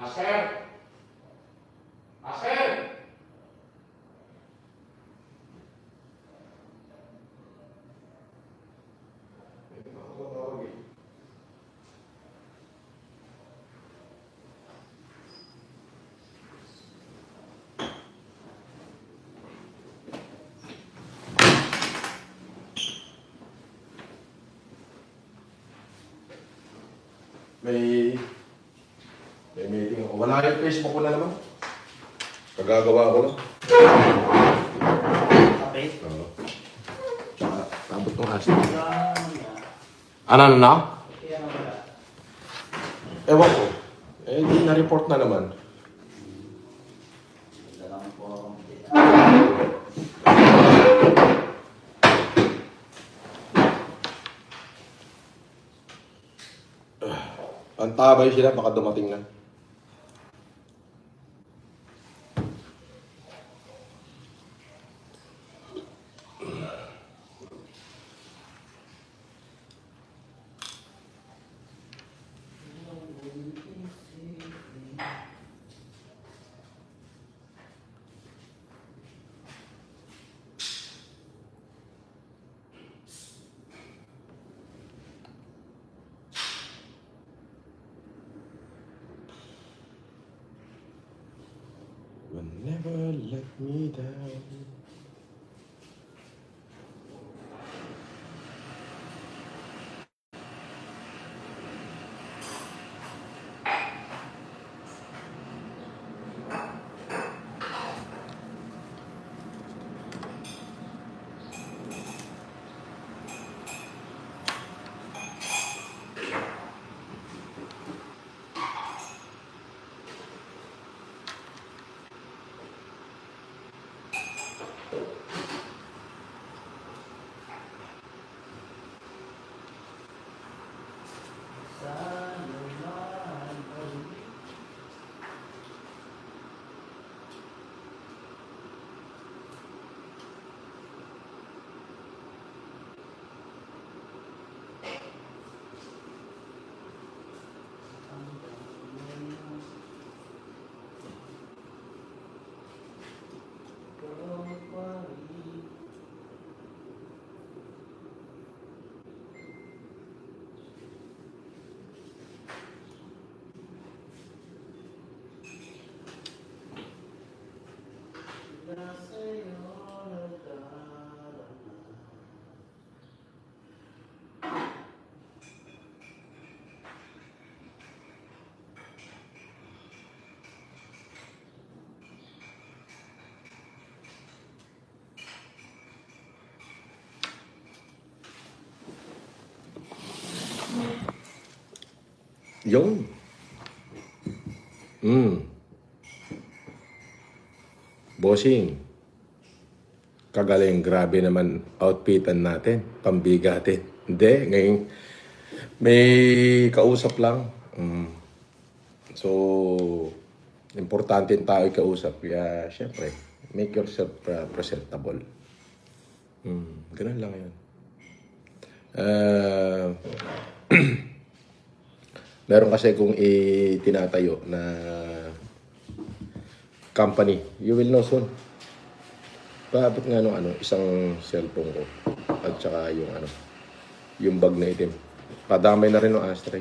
Master! Master! May meeting ako. Wala yung Facebook ko na naman. Kagagawa ko lang. Okay. Oo. Tsaka, tabot ng hashtag. Ano na? Kaya wala. Ewan ko. Eh, di na-report na naman. Wala lang po akong kita. Ang tabay sila, baka dumating na. Will never let me down. Yun. Bossing. Kagaling, grabe naman outfitan natin. Pambigatin. Hindi, ngayon may kausap lang. So, importante yung tao yung kausap. Kaya, syempre, make yourself presentable. Ganun lang yun. Meron kasi kung itinatayo na company, you will know soon. Paabot nga nung isang cellphone ko at saka yung bag na itim. Padamay na rin ng ashtray.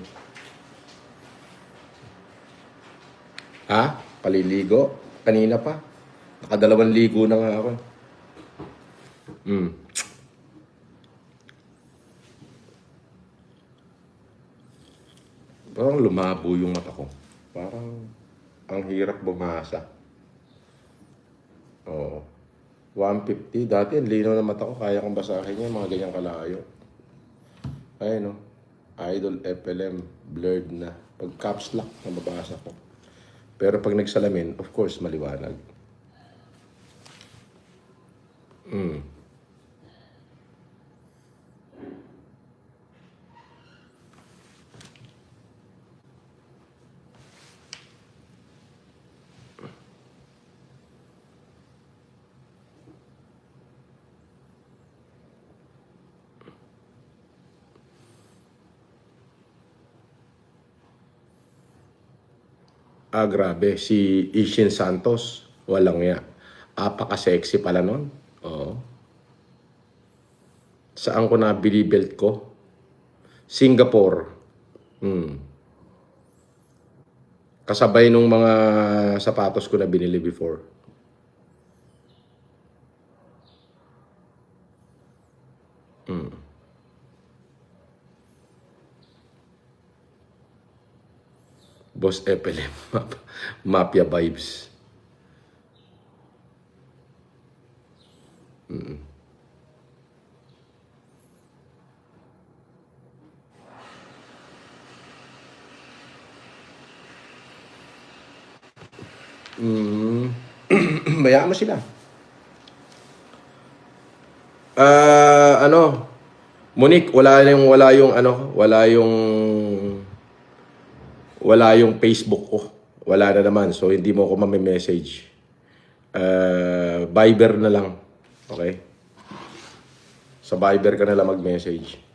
Ha? Paliligo? Kanina pa. Nakadalawang ligo na nga ako. Parang lumabo yung mata ko. Parang ang hirap bumasa. Oo. 150. Dati ang linaw na mata ko. Kaya kong basahin niya. Mga ganyang kalayo. Ayun, no? Idol FLM. Blurred na. Pag caps lock, nababasa ko. Pero pag nagsalamin, of course, maliwanag. Ah, grabe. Si Ishin Santos. Walang ya. Apaka-sexy pala nun. Oo. Saan ko nabili belt ko? Singapore. Hmm. Kasabay nung mga sapatos ko na binili before. Boss FLM. Mafia vibes. Bayaan mo sila. Ano? Monique, wala yung Facebook ko. Wala na naman. So, hindi mo ako message. Viber na lang. Okay? Sa Viber ka na lang mag-message.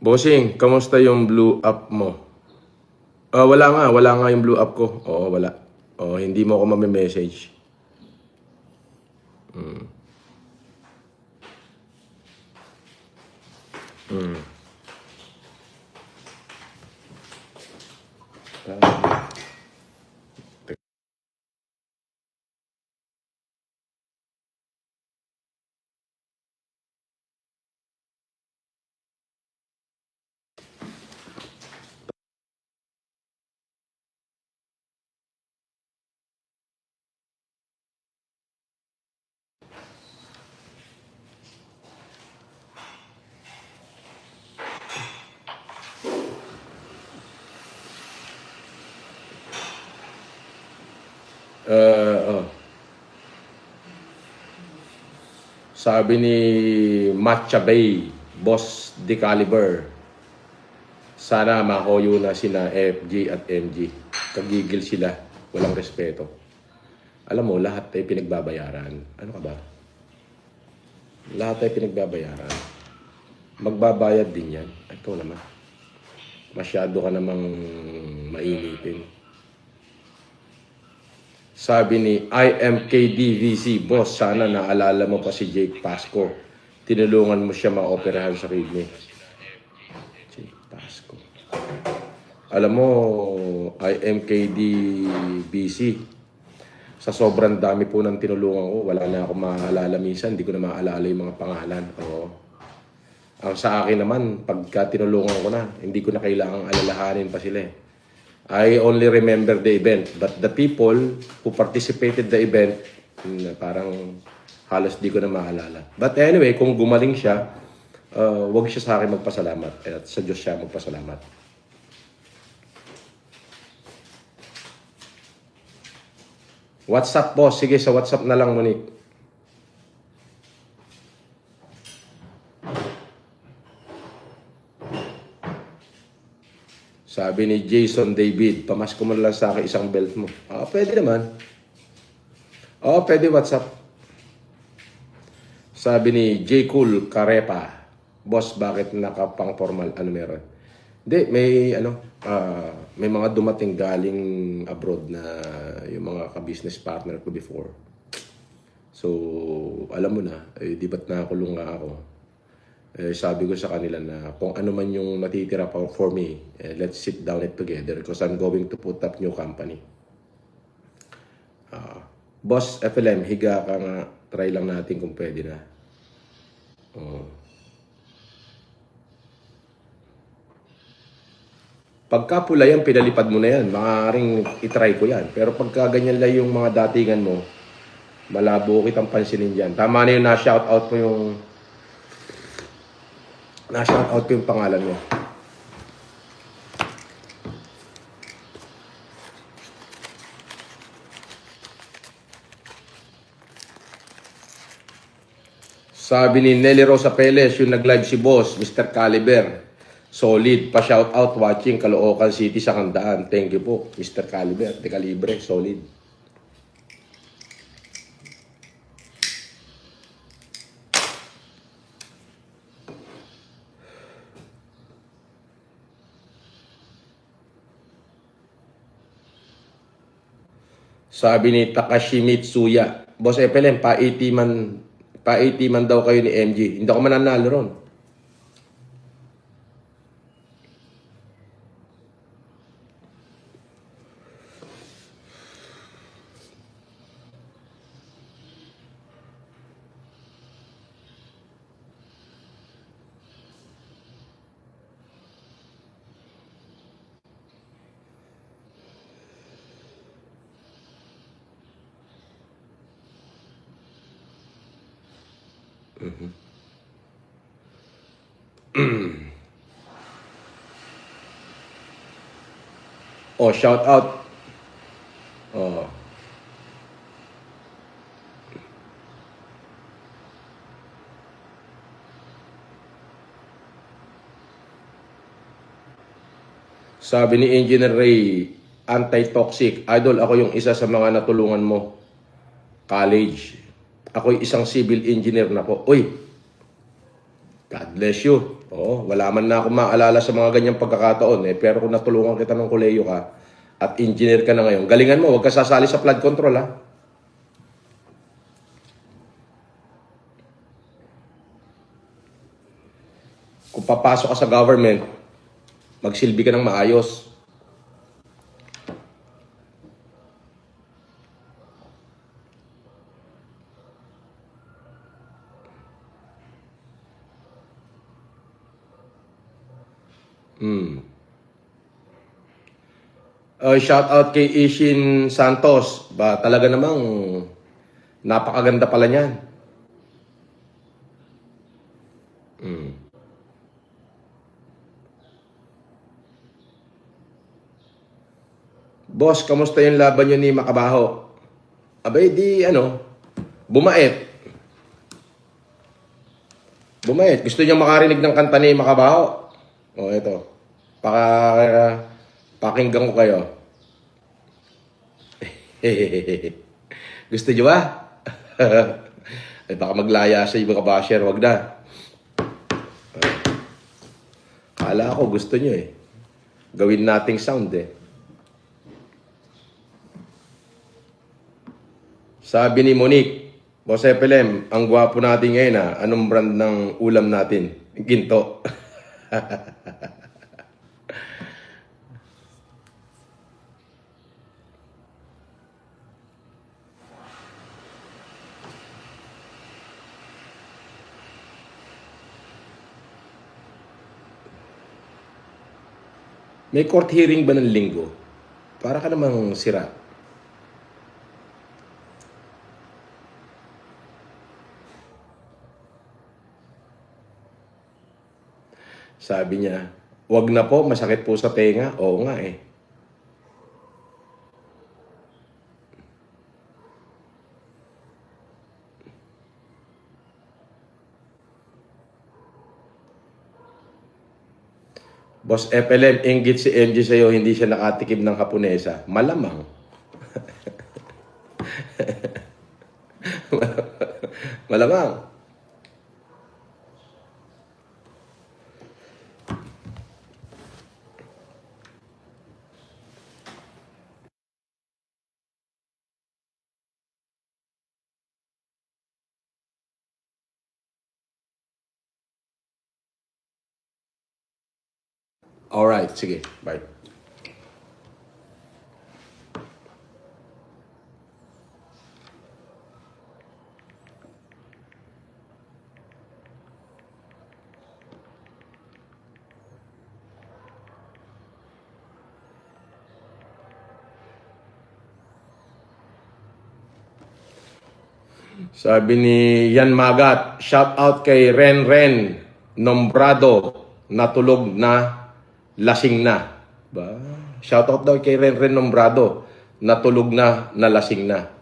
Bossing, kamusta yung blue up mo? Wala nga yung blue up ko. Oo, wala. Oo, hindi mo ako message. Oh. Sabi ni Matcha Bay, Boss De Caliber, sana mahoyo na sina FG at MG. Kagigil sila, walang respeto. Alam mo, lahat ay pinagbabayaran. Ano ka ba? Lahat ay pinagbabayaran. Magbabayad din yan. Ito naman. Masyado ka namang mainitin. Sabi ni IMKDVC, Boss, sana naalala mo pa si Jake Pasco. Tinulungan mo siya ma-operahan sa kidney. Jake Pasco. Alam mo, IMKDVC, sa sobrang dami po ng tinulungan ko, wala na ako maalala minsan, hindi ko na maalala yung mga pangalan. Oo. Ang sa akin naman, pagka tinulungan ko na, hindi ko na kailangang alalahanin pa sila eh. I only remember the event, but the people who participated the event, parang halos di ko na maalala. But anyway, kung gumaling siya, wag siya sa akin magpasalamat at sa Diyos siya magpasalamat. WhatsApp, boss. Sige, sa WhatsApp na lang, Monique. Sabi ni Jason David, pamasko mo lang sa akin isang belt mo. Pwede naman. Pwede WhatsApp. Sabi ni J. Cool Carepa, Boss, bakit nakapang formal? Ano meron? Hindi, may mga dumating galing abroad na yung mga ka-business partner ko before. So, alam mo na, di ba't nakakulong nga ako? Sabi ko sa kanila na kung ano man yung natitira pa for me, let's sit down it together because I'm going to put up new company. Boss FLM, higa ka nga. Try lang natin kung pwede na. Pagka pula yan, pinalipad mo na yan. Maaaring itry ko yan. Pero pagka ganyan lang yung mga datingan mo, malabo kitang pansinin dyan. Tama na yung na-shoutout mo yung pangalan mo. Sabi ni Nelly Rosa Peles, yung nag-live si Boss, Mr. Caliber. Solid. Pa-shoutout watching Caloocan City sa Kandaan. Thank you po, Mr. Caliber. De Calibre, solid. Sabi ni Takashi Mitsuya, Boss FLM, pa-80 man daw kayo ni MG. Hindi ako mananalo ron. Oh, shout out. Oh. Sabi ni Engineer Ray, anti-toxic. Idol, ako yung isa sa mga natulungan mo. College. Ako'y isang civil engineer na po. Uy, God bless you. Oo, wala man na ako maalala sa mga ganyang pagkakataon. Pero kung natulungan kita ng koleyo ka at engineer ka na ngayon, galingan mo, huwag ka sasali sa flood control, ha? Kung papasok ka sa government, magsilbi ka ng maayos. Shout out kay Ishin Santos. Ba, talaga namang napakaganda pala niyan. Boss, kamusta yung laban nyo ni Makabaho? Abay, di bumait. Bumait. Gusto niyo makarinig ng kanta ni Makabaho? O, ito. Pakinggan ko kayo. Gusto niyo ba? Ay, baka maglaya sa ibang kabasher. Wag na. Kala ko gusto niyo eh. Gawin nating sound eh. Sabi ni Monique, Boss FLM, ang gwapo natin ngayon ha. Anong brand ng ulam natin? Ginto. May court hearing ba ng linggo? Para ka namang sira. Sabi niya, wag na po, masakit po sa tenga. Oo nga eh. Boss FLM, inggit si MG sa'yo, hindi siya nakatikim ng Haponesa. Malamang. Malamang. Alright, sige. Bye. Sabi ni Yan Magat, shout out kay Ren Ren Nombrado, natulog na, lasing na. Ba? Shout out daw kay Ren Ren Nombrado, natulog na, lasing na.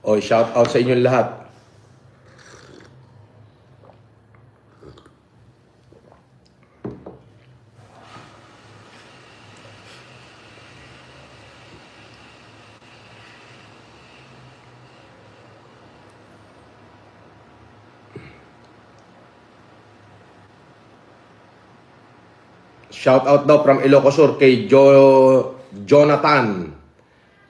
O, shout out sa inyong lahat. Shout out daw from Ilocos Sur kay Jonathan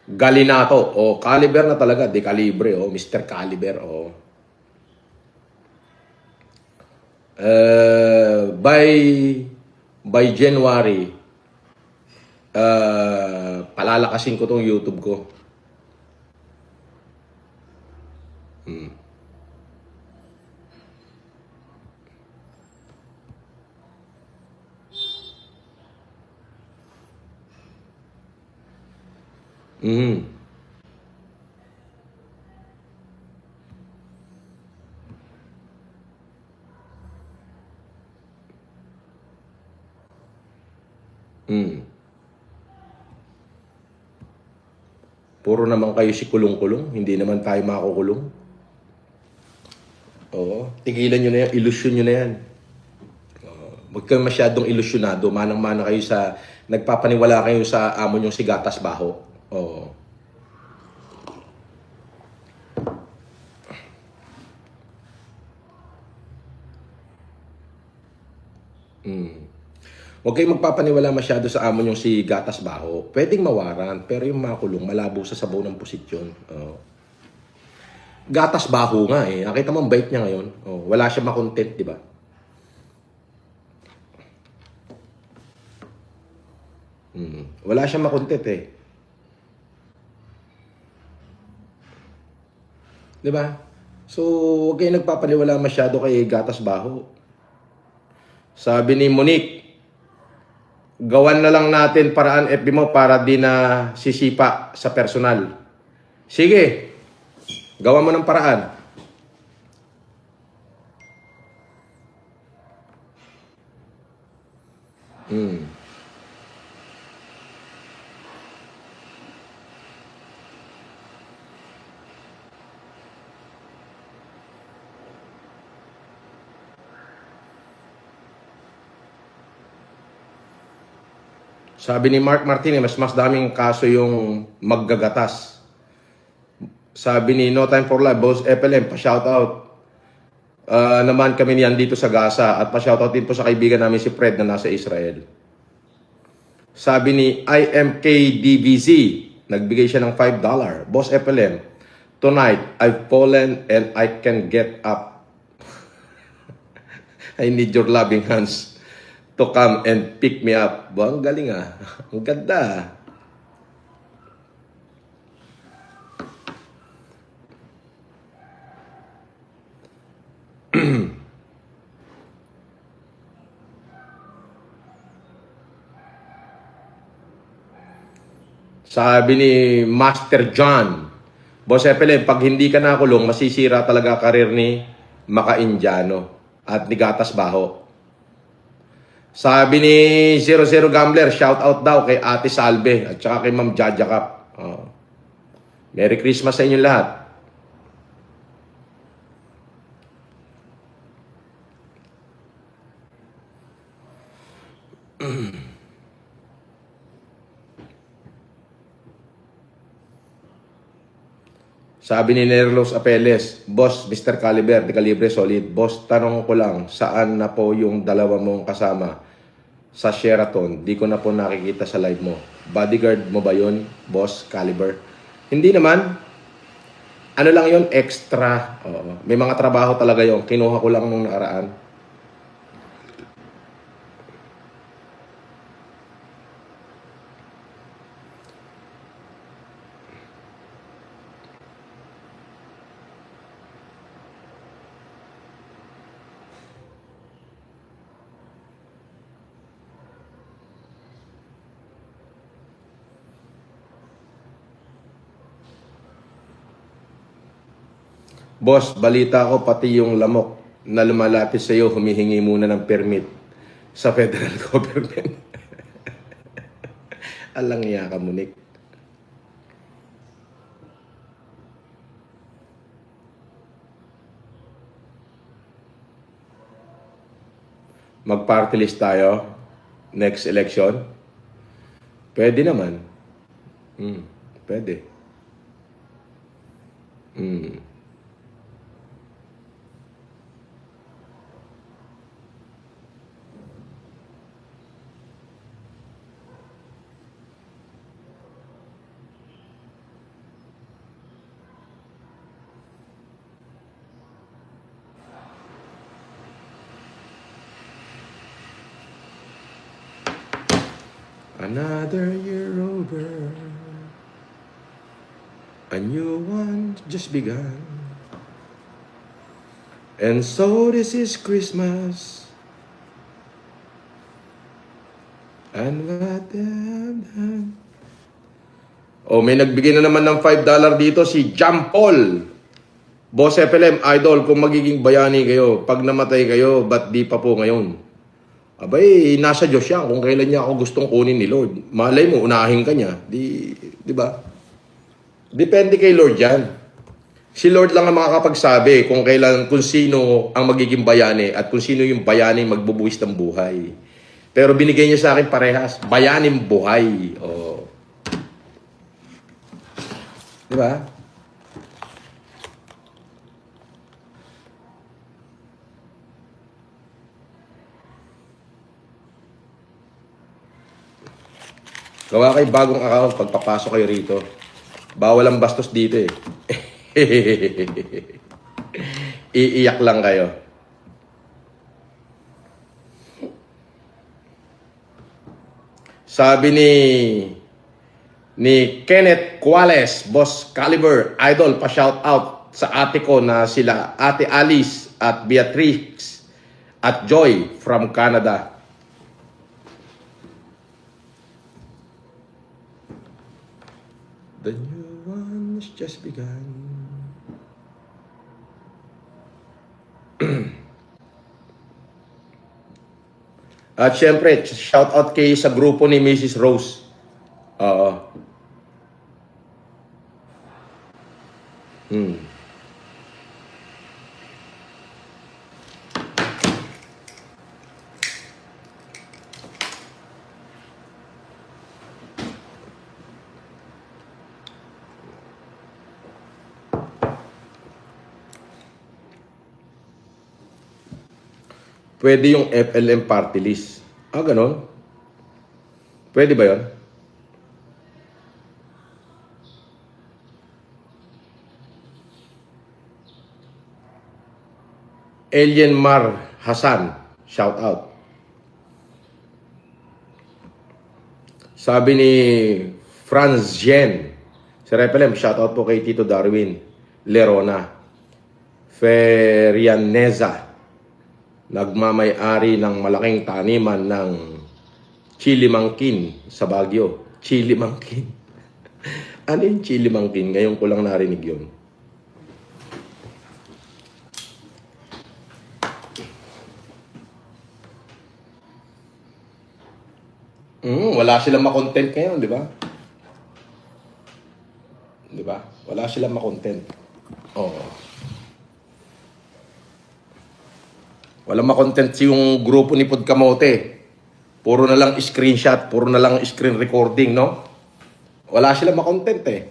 Galinato. O, caliber na talaga. Di calibre. O, Mr. Caliber. O. By January, palalakasin ko tong YouTube ko. Mm. Mm. Puro naman kayo si kulong-kulong. Hindi naman tayo makukulong. Oo. Tigilan nyo na yan. Ilusyon nyo na yan. Huwag kang masyadong ilusyonado. Manang-mana kayo sa... Nagpapaniwala kayo sa amo nyong si Gatas Baho. Oo. Huwag kayong magpapaniwala masyado sa amo nyong si Gatas Baho. Pwedeng mawaran, pero yung makulong, malabo sa sabaw ng posisyon. Gatas Baho nga eh. Nakita mo ang bait niya ngayon. Wala siya makontent, di ba? Wala siya makontent eh. Di ba? So, huwag kayong nagpapaniwala masyado kay Gatas Baho. Sabi ni Monique, gawan na lang natin paraan FB mo para di na sisipa sa personal. Sige, gawan mo ng paraan. Sabi ni Mark Martinez, mas daming kaso yung maggagatas. Sabi ni No Time for Life, Boss FLM, pa-shoutout. Naman kami niyan dito sa Gaza at pa-shoutout din po sa kaibigan namin si Fred na nasa Israel. Sabi ni IMKDBZ, nagbigay siya ng $5. Boss FLM, tonight, I've fallen and I can get up. I need your loving hands to come and pick me up. Ba, ang galing ah. Ang ganda. Sabi ni Master John, Boss Epele, pag hindi ka nakulong, masisira talaga karir ni Maka-Indiano at ni Gatas Baho. Sabi ni 00 Gambler, shout out daw kay Ate Salve at saka kay Ma'am Jaja Cap. Merry Christmas sa inyo lahat. Sabi ni Nerlos Apeles, Boss, Mr. Caliber, de Calibre Solid. Boss, tanong ko lang, saan na po yung dalawa mong kasama sa Sheraton? Di ko na po nakikita sa live mo. Bodyguard mo ba yun, Boss Caliber? Hindi naman. Ano lang yun? Extra. Oo. May mga trabaho talaga yun. Kinuha ko lang nung nakaraan. Boss, balita ko pati yung lamok na lumalapit sa iyo humihingi muna ng permit sa federal government. Alang iya ka, Munik. Mag-party list tayo next election. Pwede naman. Pwede. Another year over, a new one just begun. And so this is Christmas. And what have done. Oh, may nagbigay na naman ng $5 dito si John Paul. Boss FLM, idol, kung magiging bayani kayo, pag namatay kayo, ba't di pa po ngayon? Abay, nasa Diyos yan kung kailan niya ako gustong kunin ni Lord. Malay mo, unahin ka niya. Di ba? Depende kay Lord yan. Si Lord lang ang makakapagsabi kung kailan, kung sino ang magiging bayani at kung sino yung bayani magbubuwis ng buhay. Pero binigay niya sa akin parehas, bayaning buhay. Oh. Di ba? Gawa kayo bagong account pagpapasok kayo rito. Bawal ang bastos dito eh. Iiyak lang kayo. Sabi ni Kenneth Cuales, Boss Caliber, idol, pa-shout out sa ate ko na sila Ate Alice at Beatrix at Joy from Canada. The new one's just begun. At syempre, shout out kay sa grupo ni Mrs. Rose. Oo. Pwede yung FLM party list. Ah, ganon? Pwede ba yun? Alien Mar Hasan, shout out. Sabi ni Franz Jen, si FLM, shout out po kay Tito Darwin Lerona. Ferianeza, nagmamay-ari ng malaking taniman ng chili mangkin sa Baguio. Chili mangkin. Ano yung chili mangkin? Ngayon ko lang narinig yun. Wala silang makontent ngayon, di ba? Di ba? Wala silang makontent. Oo. Walang makontent yung grupo ni Podcamote. Puro na lang screenshot, puro na lang screen recording, no? Wala silang makontent eh.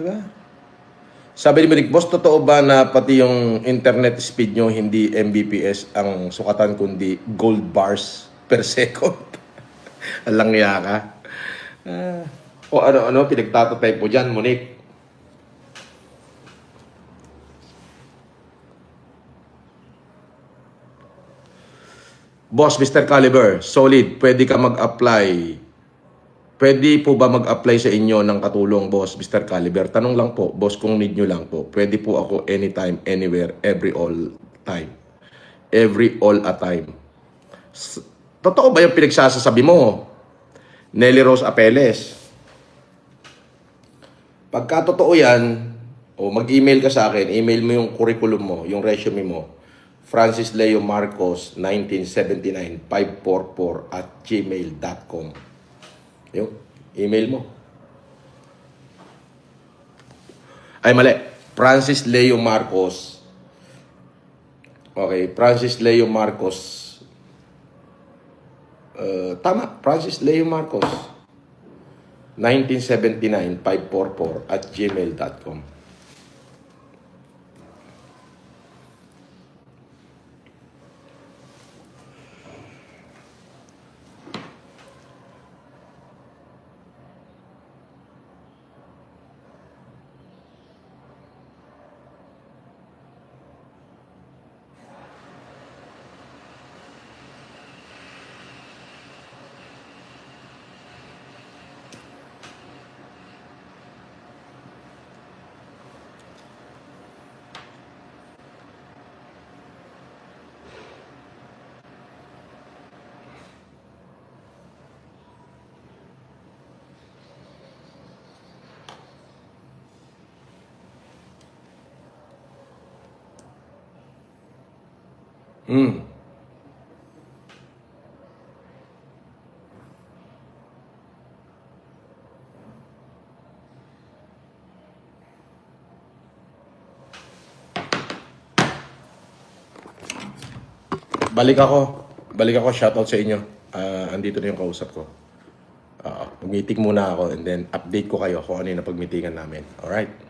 Diba? Sabi ni Monique, boss, totoo ba na pati yung internet speed nyo hindi Mbps ang sukatan kundi gold bars per second? Alang ya ka. O ano-ano pinagtatatype mo dyan, Monique? Boss, Mr. Caliber, solid. Pwede ka mag-apply. Pwede po ba mag-apply sa inyo ng katulong, boss, Mr. Caliber? Tanong lang po, boss, kung need nyo lang po. Pwede po ako anytime, anywhere, every all time. Every all a time. Totoo ba yung pinagsasabi mo? Nelly Rose Apeles. Pagka totoo yan, o mag-email ka sa akin, email mo yung curriculum mo, yung resume mo. Francis Leo Marcos, 1979-544@gmail.com. Yung email mo. Ay, mali. Francis Leo Marcos. Okay, Francis Leo Marcos. Tama, Francis Leo Marcos. 1979-544@gmail.com. Balik ako, shoutout sa inyo. Andito na yung kausap ko. Mag-meeting muna ako and then update ko kayo kung ano yung napag-meetingan namin. Alright?